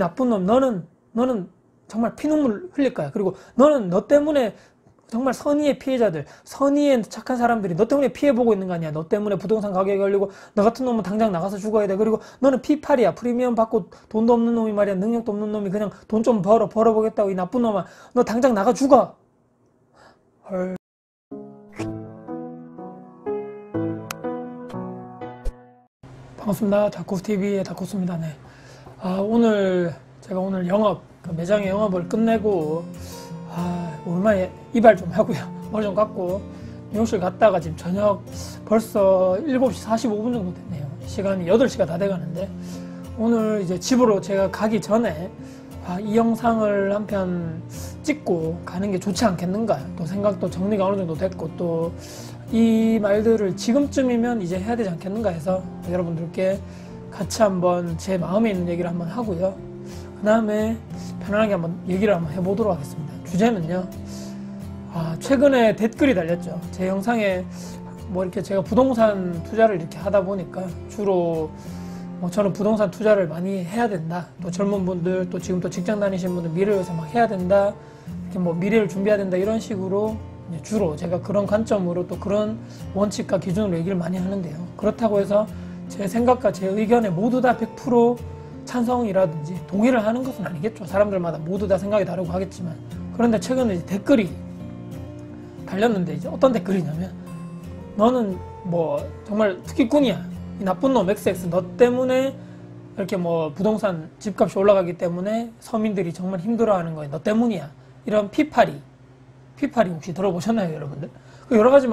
나쁜 놈, 너는 정말 피눈물 흘릴 거야. 그리고 너는 너 때문에 정말 선의의 피해자들, 선의의 착한 사람들이 너 때문에 피해보고 있는 거 아니야. 너 때문에 부동산 가격이 걸리고 너 같은 놈은 당장 나가서 죽어야 돼. 그리고 너는 피팔이야. 프리미엄 받고 돈도 없는 놈이 말이야. 능력도 없는 놈이 그냥 돈 좀 벌어보겠다고. 이 나쁜 놈아, 너 당장 나가 죽어. 헐. 반갑습니다. 다코스TV의 다코스입니다. 네. 제가 오늘 매장의 영업을 끝내고, 오랜만에 이발 좀 하고요. 머리 좀 감고, 미용실 갔다가 지금 저녁 벌써 7시 45분 정도 됐네요. 시간이 8시가 다 돼가는데, 오늘 이제 집으로 제가 가기 전에, 이 영상을 한 편 찍고 가는 게 좋지 않겠는가. 또 생각도 정리가 어느 정도 됐고, 또 이 말들을 지금쯤이면 이제 해야 되지 않겠는가 해서 여러분들께 같이 한번 제 마음에 있는 얘기를 한번 하고요. 그 다음에 편안하게 한번 얘기를 한번 해보도록 하겠습니다. 주제는요, 최근에 댓글이 달렸죠. 제 영상에 이렇게 제가 부동산 투자를 이렇게 하다 보니까 주로 저는 부동산 투자를 많이 해야 된다. 또 젊은 분들, 또 지금 또 직장 다니시는 분들 미래를 위해서 막 해야 된다. 이렇게 미래를 준비해야 된다. 이런 식으로 주로 제가 그런 관점으로 또 그런 원칙과 기준으로 얘기를 많이 하는데요. 그렇다고 해서 제 생각과 제 의견에 모두 다 100% 찬성이라든지 동의를 하는 것은 아니겠죠. 사람들마다 모두 다 생각이 다르고 하겠지만. 그런데 최근에 이제 댓글이 달렸는데, 이제 어떤 댓글이냐면, 너는 정말 투기꾼이야. 이 나쁜 놈 XX, 너 때문에 이렇게 부동산 집값이 올라가기 때문에 서민들이 정말 힘들어하는 거야. 너 때문이야. 이런 피파리 혹시 들어보셨나요, 여러분들? 여러 가지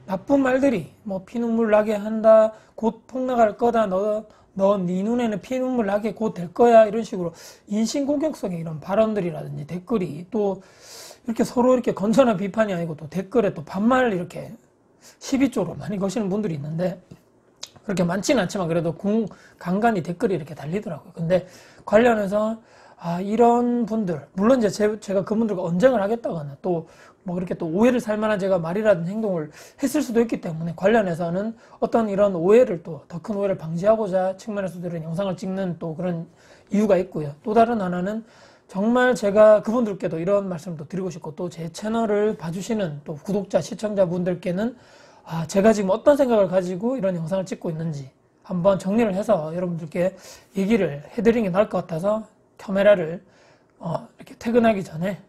나쁜 말들이 피눈물 나게 한다, 곧 폭락할 거다, 네 눈에는 피눈물 나게 곧 될 거야, 이런 식으로 인신공격성의 이런 발언들이라든지 댓글이 또 이렇게 서로 이렇게 건전한 비판이 아니고 또 댓글에 또 반말 이렇게 시비쪽으로 많이 거시는 분들이 있는데, 그렇게 많지는 않지만 그래도 간간히 댓글이 이렇게 달리더라고요. 근데 관련해서 이런 분들, 물론 이제 제가 그분들과 언쟁을 하겠다거나 또 그렇게 또 오해를 살 만한 제가 말이라든 행동을 했을 수도 있기 때문에 관련해서는 어떤 이런 오해를 또 더 큰 오해를 방지하고자 측면에서도 이런 영상을 찍는 또 그런 이유가 있고요. 또 다른 하나는 정말 제가 그분들께도 이런 말씀도 드리고 싶고, 또 제 채널을 봐주시는 또 구독자, 시청자분들께는 제가 지금 어떤 생각을 가지고 이런 영상을 찍고 있는지 한번 정리를 해서 여러분들께 얘기를 해드리는 게 나을 것 같아서 카메라를 이렇게 퇴근하기 전에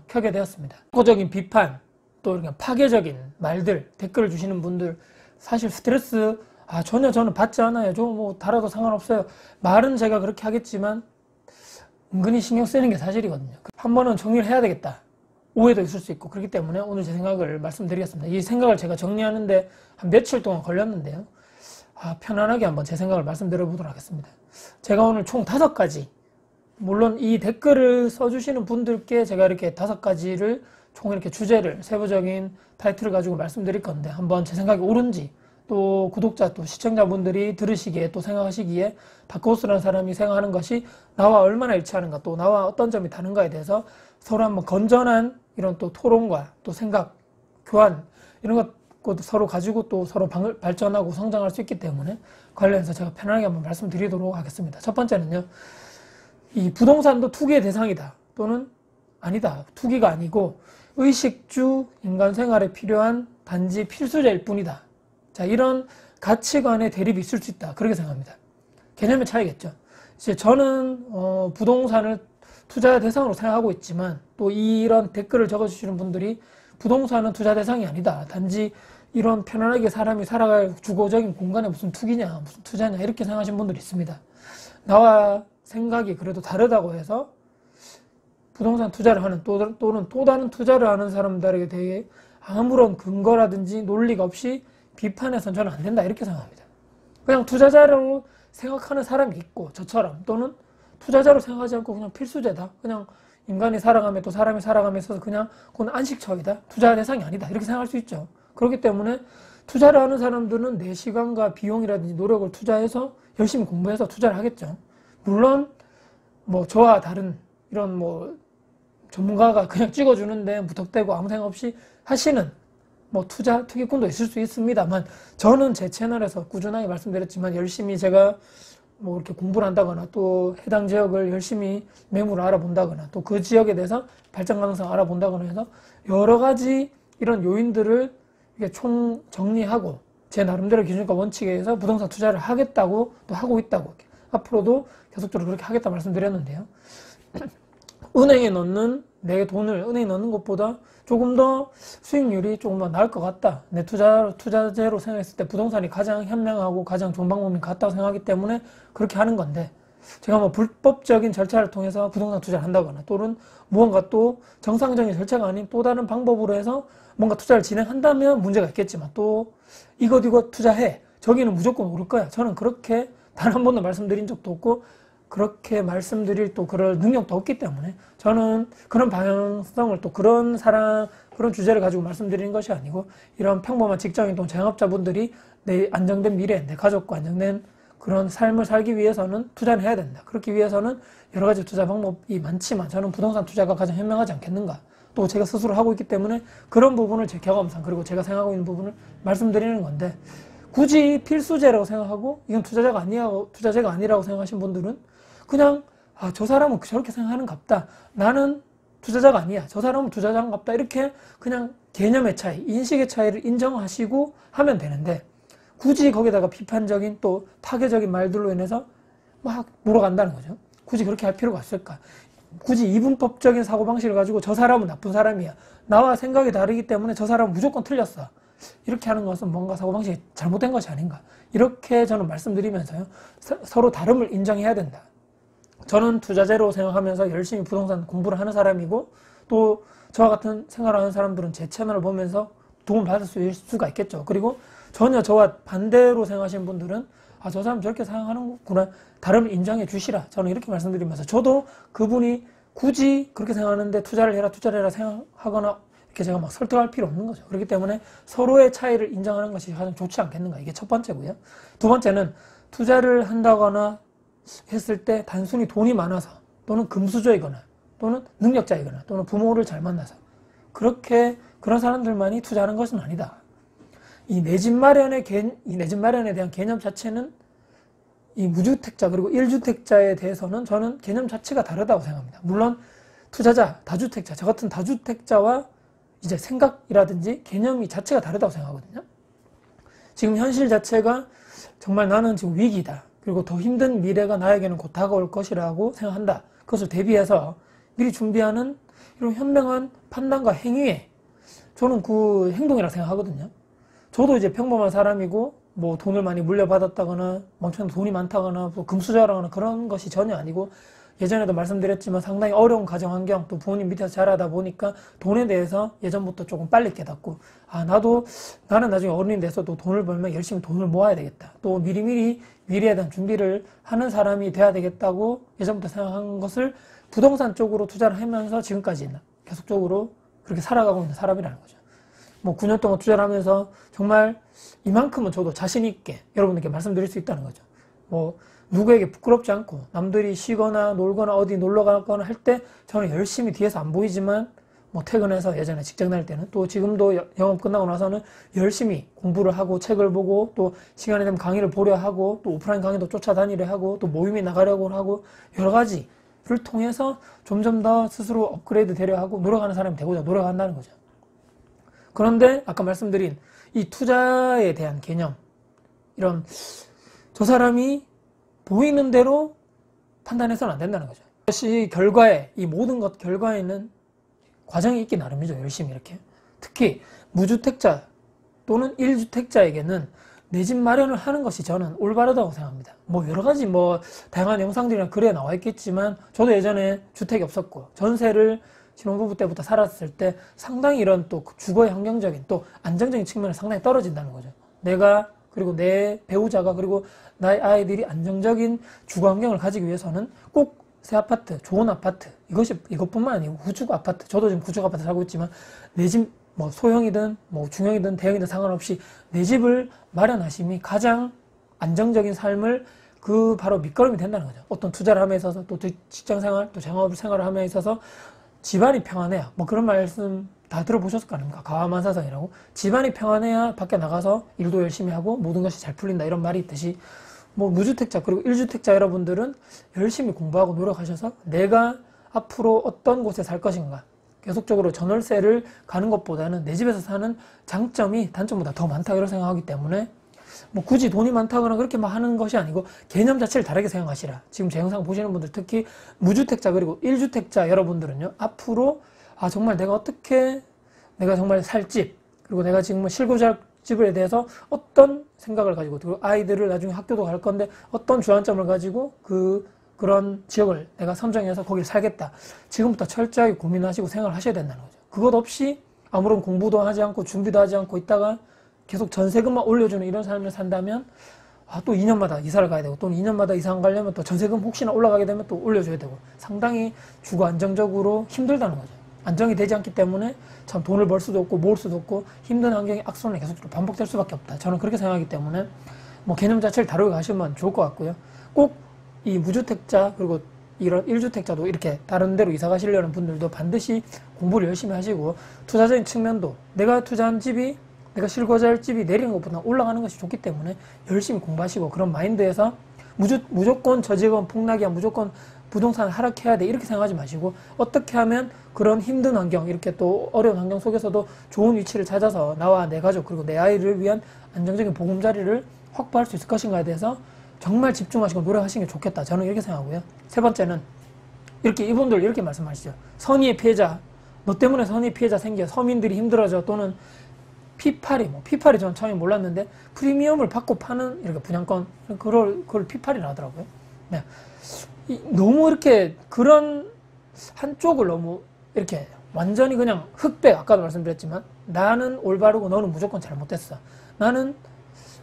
켜게 되었습니다. 적인 비판, 또 이렇게 파괴적인 말들, 댓글을 주시는 분들, 사실 스트레스 전혀 저는 받지 않아요. 저 달아도 상관없어요. 말은 제가 그렇게 하겠지만 은근히 신경 쓰이는 게 사실이거든요. 한 번은 정리를 해야 되겠다. 오해도 있을 수 있고, 그렇기 때문에 오늘 제 생각을 말씀드리겠습니다. 이 생각을 제가 정리하는데 한 며칠 동안 걸렸는데요. 편안하게 한번 제 생각을 말씀드려보도록 하겠습니다. 제가 오늘 총 5가지, 물론 이 댓글을 써주시는 분들께 제가 이렇게 5가지를 총 이렇게 주제를, 세부적인 타이틀을 가지고 말씀드릴 건데, 한번 제 생각이 옳은지, 또 구독자, 또 시청자분들이 들으시기에, 또 생각하시기에 다크호스라는 사람이 생각하는 것이 나와 얼마나 일치하는가, 또 나와 어떤 점이 다른가에 대해서 서로 한번 건전한 이런 또 토론과 또 생각, 교환, 이런 것도 서로 가지고 또 서로 발전하고 성장할 수 있기 때문에 관련해서 제가 편안하게 한번 말씀드리도록 하겠습니다. 첫 번째는요, 이 부동산도 투기의 대상이다, 또는 아니다, 투기가 아니고 의식주 인간 생활에 필요한 단지 필수제일 뿐이다. 자, 이런 가치관의 대립이 있을 수 있다, 그렇게 생각합니다. 개념의 차이겠죠. 이제 저는 부동산을 투자 대상으로 생각하고 있지만, 또 이런 댓글을 적어주시는 분들이 부동산은 투자 대상이 아니다, 단지 이런 편안하게 사람이 살아갈 주거적인 공간에 무슨 투기냐, 무슨 투자냐, 이렇게 생각하시는 분들이 있습니다. 나와 생각이 그래도 다르다고 해서 부동산 투자를 하는, 또는 또 다른 투자를 하는 사람들에게 대해 아무런 근거라든지 논리가 없이 비판해서는 저는 안 된다, 이렇게 생각합니다. 그냥 투자자로 생각하는 사람이 있고, 저처럼, 또는 투자자로 생각하지 않고 그냥 필수제다, 그냥 인간이 살아가며 또 사람이 살아가며 있어서 그냥 그건 안식처이다, 투자 대상이 아니다, 이렇게 생각할 수 있죠. 그렇기 때문에 투자를 하는 사람들은 내 시간과 비용이라든지 노력을 투자해서 열심히 공부해서 투자를 하겠죠. 물론 저와 다른 이런 전문가가 그냥 찍어주는데 무턱대고 아무 생각 없이 하시는 투기꾼도 있을 수 있습니다만, 저는 제 채널에서 꾸준하게 말씀드렸지만 열심히 제가 뭐 이렇게 공부를 한다거나 또 해당 지역을 열심히 매물을 알아본다거나 또 그 지역에 대해서 발전 가능성 알아본다거나 해서 여러 가지 이런 요인들을 이게 총 정리하고 제 나름대로 기준과 원칙에 의해서 부동산 투자를 하겠다고 또 하고 있다고 앞으로도 계속적으로 그렇게 하겠다 말씀드렸는데요. 은행에 넣는 내 돈을 은행에 넣는 것보다 조금 더 수익률이 조금 더 나을 것 같다. 내 투자재로 생각했을 때 부동산이 가장 현명하고 가장 좋은 방법인 것 같다고 생각하기 때문에 그렇게 하는 건데 제가 뭐 불법적인 절차를 통해서 부동산 투자를 한다거나 또는 무언가 또 정상적인 절차가 아닌 또 다른 방법으로 해서 뭔가 투자를 진행한다면 문제가 있겠지만 또 이것 투자해. 저기는 무조건 오를 거야. 저는 그렇게 단 한 번도 말씀드린 적도 없고 그렇게 말씀드릴 또 그럴 능력도 없기 때문에 저는 그런 방향성을 또 그런 주제를 가지고 말씀드리는 것이 아니고 이런 평범한 직장인 또는 자영업자분들이 내 안정된 미래, 내 가족과 안정된 그런 삶을 살기 위해서는 투자를 해야 된다. 그렇기 위해서는 여러 가지 투자 방법이 많지만 저는 부동산 투자가 가장 현명하지 않겠는가. 또 제가 스스로 하고 있기 때문에 그런 부분을 제 경험상 그리고 제가 생각하고 있는 부분을 말씀드리는 건데 굳이 필수제라고 생각하고 이건 투자제가 아니라고 생각하신 분들은 그냥 저 사람은 저렇게 생각하는갑다. 나는 투자자가 아니야. 저 사람은 투자자인갑다. 이렇게 그냥 개념의 차이, 인식의 차이를 인정하시고 하면 되는데 굳이 거기다가 비판적인 또 타개적인 말들로 인해서 막 몰아간다는 거죠. 굳이 그렇게 할 필요가 없을까? 굳이 이분법적인 사고방식을 가지고 저 사람은 나쁜 사람이야. 나와 생각이 다르기 때문에 저 사람은 무조건 틀렸어. 이렇게 하는 것은 뭔가 사고방식이 잘못된 것이 아닌가. 이렇게 저는 말씀드리면서요. 서로 다름을 인정해야 된다. 저는 투자재로 생각하면서 열심히 부동산 공부를 하는 사람이고 또 저와 같은 생활을 하는 사람들은 제 채널을 보면서 도움을 받을 수가 있겠죠. 그리고 전혀 저와 반대로 생각하시는 분들은 저 사람 저렇게 생각하는구나. 다름을 인정해 주시라. 저는 이렇게 말씀드리면서 저도 그분이 굳이 그렇게 생각하는데 투자를 해라 생각하거나 이렇게 제가 막 설득할 필요 없는 거죠. 그렇기 때문에 서로의 차이를 인정하는 것이 가장 좋지 않겠는가. 이게 첫 번째고요. 두 번째는 투자를 한다거나 했을 때 단순히 돈이 많아서 또는 금수저이거나 또는 능력자이거나 또는 부모를 잘 만나서 그런 사람들만이 투자하는 것은 아니다. 이 내 집 마련에 대한 개념 자체는 이 무주택자 그리고 1주택자에 대해서는 저는 개념 자체가 다르다고 생각합니다. 물론 투자자, 다주택자, 저 같은 다주택자와 이제 생각이라든지 개념이 자체가 다르다고 생각하거든요. 지금 현실 자체가 정말 나는 지금 위기다. 그리고 더 힘든 미래가 나에게는 곧 다가올 것이라고 생각한다. 그것을 대비해서 미리 준비하는 이런 현명한 판단과 행위에 저는 그 행동이라고 생각하거든요. 저도 이제 평범한 사람이고 뭐 돈을 많이 물려받았다거나 엄청난 돈이 많다거나 또 금수저라거나 그런 것이 전혀 아니고 예전에도 말씀드렸지만 상당히 어려운 가정 환경 또 부모님 밑에서 자라다 보니까 돈에 대해서 예전부터 조금 빨리 깨닫고 나는 나중에 어른이 돼서도 돈을 벌면 열심히 돈을 모아야 되겠다. 또 미리미리 미래에 대한 준비를 하는 사람이 돼야 되겠다고 예전부터 생각한 것을 부동산 쪽으로 투자를 하면서 지금까지 계속적으로 그렇게 살아가고 있는 사람이라는 거죠. 뭐 9년 동안 투자를 하면서 정말 이만큼은 저도 자신 있게 여러분들께 말씀드릴 수 있다는 거죠. 뭐 누구에게 부끄럽지 않고 남들이 쉬거나 놀거나 어디 놀러 가거나 할 때 저는 열심히 뒤에서 안 보이지만 뭐 퇴근해서 예전에 직장 다닐 때는 또 지금도 영업 끝나고 나서는 열심히 공부를 하고 책을 보고 또 시간이 되면 강의를 보려 하고 또 오프라인 강의도 쫓아다니려 하고 또 모임에 나가려고 하고 여러 가지를 통해서 점점 더 스스로 업그레이드 되려 하고 노력하는 사람이 되고자 노력한다는 거죠. 그런데 아까 말씀드린 이 투자에 대한 개념 이런 저 사람이 보이는 대로 판단해서는 안 된다는 거죠. 이것이 이 모든 것 결과에는 과정이 있기 나름이죠. 열심히 이렇게. 특히 무주택자 또는 1주택자에게는 내 집 마련을 하는 것이 저는 올바르다고 생각합니다. 뭐 여러 가지 다양한 영상들이나 글에 나와 있겠지만 저도 예전에 주택이 없었고 전세를 신혼부부 때부터 살았을 때 상당히 이런 또 주거의 환경적인 또 안정적인 측면이 상당히 떨어진다는 거죠. 내가 그리고 내 배우자가 그리고 나의 아이들이 안정적인 주거 환경을 가지기 위해서는 꼭 새 아파트, 좋은 아파트 이것뿐만 아니고 구축 아파트 저도 지금 구축 아파트 살고 있지만 내 집 소형이든 중형이든 대형이든 상관없이 내 집을 마련하심이 가장 안정적인 삶을 바로 밑거름이 된다는 거죠. 어떤 투자를 함에 있어서 또 직장생활 또 창업 생활을 함에 있어서 집안이 평안해야 그런 말씀 다 들어보셨을 거 아닙니까? 가와만사성이라고 집안이 평안해야 밖에 나가서 일도 열심히 하고 모든 것이 잘 풀린다 이런 말이 있듯이 뭐 무주택자 그리고 1주택자 여러분들은 열심히 공부하고 노력하셔서 내가 앞으로 어떤 곳에 살 것인가, 계속적으로 전월세를 가는 것보다는 내 집에서 사는 장점이 단점보다 더 많다 이렇게 생각하기 때문에 뭐 굳이 돈이 많다거나 그렇게 막 하는 것이 아니고 개념 자체를 다르게 생각하시라. 지금 제 영상 보시는 분들, 특히 무주택자 그리고 1주택자 여러분들은요, 앞으로 정말 내가 어떻게 내가 정말 살 집, 그리고 내가 지금 실고자 할 집에 대해서 어떤 생각을 가지고, 그리고 아이들을 나중에 학교도 갈 건데 어떤 주안점을 가지고 그런 지역을 내가 선정해서 거기를 살겠다. 지금부터 철저하게 고민하시고 생각을 하셔야 된다는 거죠. 그것 없이 아무런 공부도 하지 않고 준비도 하지 않고 있다가 계속 전세금만 올려주는 이런 삶을 산다면 또 2년마다 이사를 가야 되고, 또는 2년마다 이사 안 가려면 또 전세금 혹시나 올라가게 되면 또 올려줘야 되고, 상당히 주거 안정적으로 힘들다는 거죠. 안정이 되지 않기 때문에 참 돈을 벌 수도 없고 모을 수도 없고 힘든 환경이 악순환이 계속 반복될 수밖에 없다. 저는 그렇게 생각하기 때문에 뭐 개념 자체를 다루고 가시면 좋을 것 같고요. 꼭 이 무주택자 그리고 이런 1주택자도 이렇게 다른 데로 이사 가시려는 분들도 반드시 공부를 열심히 하시고, 투자적인 측면도 내가 투자한 집이, 내가 실거주할 할 집이 내리는 것보다 올라가는 것이 좋기 때문에 열심히 공부하시고, 그런 마인드에서 무조건 저 지역은 폭락이야, 무조건 부동산 하락해야 돼 이렇게 생각하지 마시고, 어떻게 하면 그런 힘든 환경, 이렇게 또 어려운 환경 속에서도 좋은 위치를 찾아서 나와 내 가족 그리고 내 아이를 위한 안정적인 보금자리를 확보할 수 있을 것인가에 대해서 정말 집중하시고 노력하시는 게 좋겠다. 저는 이렇게 생각하고요. 세 번째는 이렇게 이분들 이렇게 말씀하시죠. 선의의 피해자, 너 때문에 선의의 피해자 생겨, 서민들이 힘들어져, 또는 피파리, 피파리 저는 처음에 몰랐는데 프리미엄을 받고 파는 이렇게 분양권, 그걸 피파리라 하더라고요. 네. 너무 이렇게 그런 한쪽을 너무 이렇게 완전히 그냥 흑백, 아까도 말씀드렸지만 나는 올바르고 너는 무조건 잘못됐어, 나는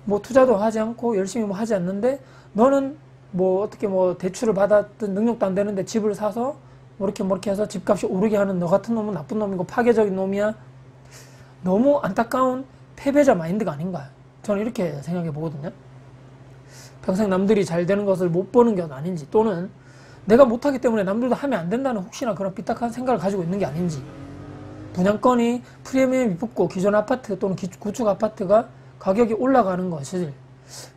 뭐 투자도 하지 않고 열심히 뭐 하지 않는데 너는 뭐 어떻게 뭐 대출을 받았든 능력도 안 되는데 집을 사서 뭐 이렇게 해서 집값이 오르게 하는 너 같은 놈은 나쁜 놈이고 파괴적인 놈이야. 너무 안타까운 패배자 마인드가 아닌가, 저는 이렇게 생각해 보거든요. 평생 남들이 잘 되는 것을 못 보는 게 아닌지, 또는 내가 못하기 때문에 남들도 하면 안 된다는 혹시나 그런 삐딱한 생각을 가지고 있는 게 아닌지, 분양권이 프리미엄이 붙고 기존 아파트 또는 구축 아파트가 가격이 올라가는 것이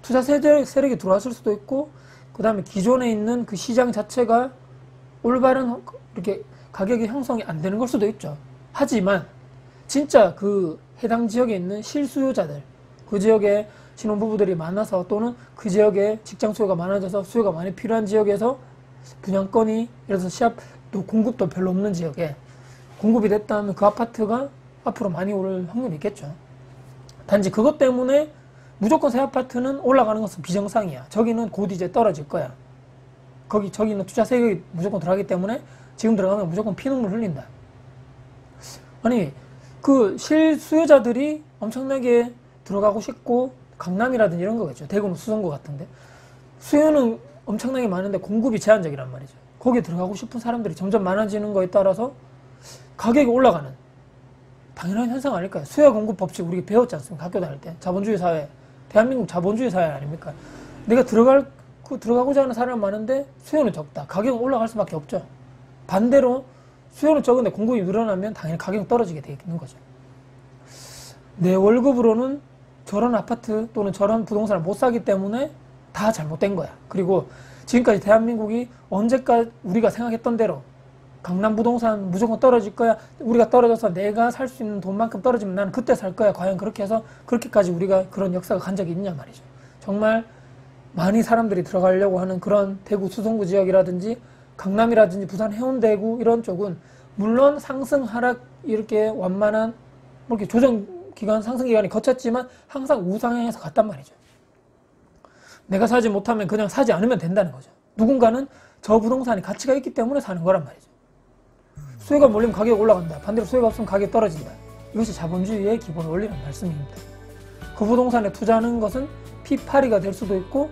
투자 세력이 들어왔을 수도 있고, 그 다음에 기존에 있는 그 시장 자체가 올바른 이렇게 가격이 형성이 안 되는 걸 수도 있죠. 하지만 진짜 그 해당 지역에 있는 실수요자들, 그 지역에 신혼부부들이 많아서, 또는 그 지역에 직장 수요가 많아져서 수요가 많이 필요한 지역에서 분양권이 예를 들어서 시합도 공급도 별로 없는 지역에 공급이 됐다면 그 아파트가 앞으로 많이 오를 확률이 있겠죠. 단지 그것 때문에 무조건 새 아파트는 올라가는 것은 비정상이야, 저기는 곧 이제 떨어질 거야, 저기는 투자 세력이 무조건 들어가기 때문에 지금 들어가면 무조건 피눈물 흘린다. 아니 그 실수요자들이 엄청나게 들어가고 싶고, 강남이라든지 이런 거겠죠. 대구는 수성구 같은데 수요는 엄청나게 많은데 공급이 제한적이란 말이죠. 거기에 들어가고 싶은 사람들이 점점 많아지는 거에 따라서 가격이 올라가는 당연한 현상 아닐까요? 수요 공급 법칙 우리 배웠지 않습니까? 학교 다닐 때. 자본주의 사회, 대한민국 자본주의 사회 아닙니까? 내가 들어가고자 하는 사람은 많은데 수요는 적다, 가격은 올라갈 수밖에 없죠. 반대로 수요는 적은데 공급이 늘어나면 당연히 가격이 떨어지게 되어 있는 거죠. 내 월급으로는 저런 아파트 또는 저런 부동산을 못 사기 때문에 다 잘못된 거야. 그리고 지금까지 대한민국이 언제까지 우리가 생각했던 대로 강남 부동산 무조건 떨어질 거야, 우리가 떨어져서 내가 살 수 있는 돈만큼 떨어지면 나는 그때 살 거야, 과연 그렇게 해서 그렇게까지 우리가 그런 역사가 간 적이 있냐 말이죠. 정말 많이 사람들이 들어가려고 하는 그런 대구 수성구 지역이라든지 강남이라든지 부산 해운대구 이런 쪽은 물론 상승 하락 이렇게 완만한 뭐 이렇게 조정 기간 상승 기간이 거쳤지만 항상 우상향해서 갔단 말이죠. 내가 사지 못하면 그냥 사지 않으면 된다는 거죠. 누군가는 저 부동산이 가치가 있기 때문에 사는 거란 말이죠. 수요가 몰리면 가격이 올라간다, 반대로 수요가 없으면 가격이 떨어진다. 이것이 자본주의의 기본 원리라는 말씀입니다. 그 부동산에 투자하는 것은 피파리가 될 수도 있고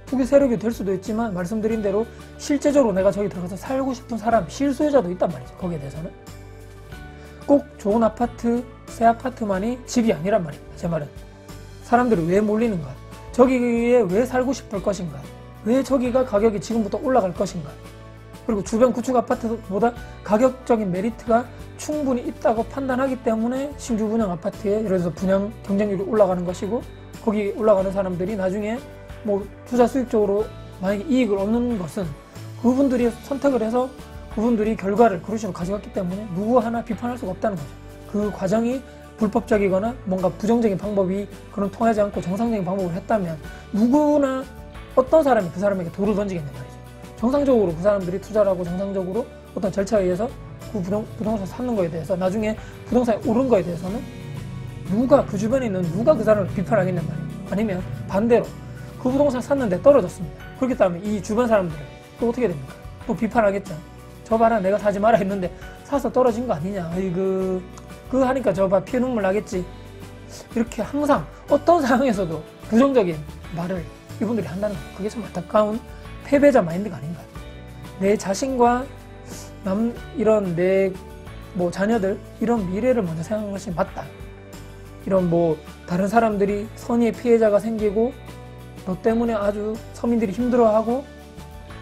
투기 세력이 될 수도 있지만, 말씀드린 대로 실제적으로 내가 저기 들어가서 살고 싶은 사람, 실수요자도 있단 말이죠. 거기에 대해서는 꼭 좋은 아파트, 새 아파트만이 집이 아니란 말입니다. 제 말은 사람들이 왜 몰리는가, 저기에 왜 살고 싶을 것인가, 왜 저기가 가격이 지금부터 올라갈 것인가, 그리고 주변 구축 아파트보다 가격적인 메리트가 충분히 있다고 판단하기 때문에 신규 분양 아파트에 예를 들어서 분양 경쟁률이 올라가는 것이고, 거기 올라가는 사람들이 나중에 뭐 투자 수익적으로 만약에 이익을 얻는 것은 그분들이 선택을 해서 그분들이 결과를 그런 식으로 가져갔기 때문에 누구 하나 비판할 수가 없다는 거죠. 그 과정이 불법적이거나 뭔가 부정적인 방법이 그런 통하지 않고 정상적인 방법을 했다면 누구나 어떤 사람이 그 사람에게 돌을 던지겠냐 말이죠. 정상적으로 그 사람들이 투자를 하고 정상적으로 어떤 절차에 의해서 그 부동산 사는 거에 대해서 나중에 부동산이 오른 거에 대해서는 누가 그 주변에 있는 누가 그 사람을 비판하겠냔 말이에요. 아니면 반대로 그 부동산 샀는데 떨어졌습니다. 그렇기 때문에 이 주변 사람들은 또 어떻게 됩니까? 또 비판하겠죠. 저 봐라 내가 사지 마라 했는데 사서 떨어진 거 아니냐. 어이구 그거 하니까 저 봐 피해 눈물 나겠지. 이렇게 항상 어떤 상황에서도 부정적인 말을 이분들이 한다는 거예요. 그게 참 안타까운 패배자 마인드가 아닌가. 내 자신과 이런 내 뭐 자녀들 이런 미래를 먼저 생각하는 것이 맞다. 이런 뭐 다른 사람들이 선의의 피해자가 생기고 너 때문에 아주 서민들이 힘들어하고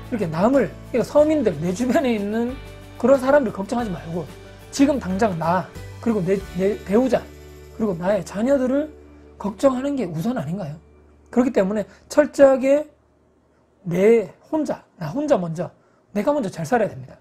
이렇게 남을 그러니까 서민들 내 주변에 있는 그런 사람들 걱정하지 말고 지금 당장 나 그리고 내 배우자 그리고 나의 자녀들을 걱정하는 게 우선 아닌가요? 그렇기 때문에 철저하게 나 혼자 먼저 내가 먼저 잘 살아야 됩니다.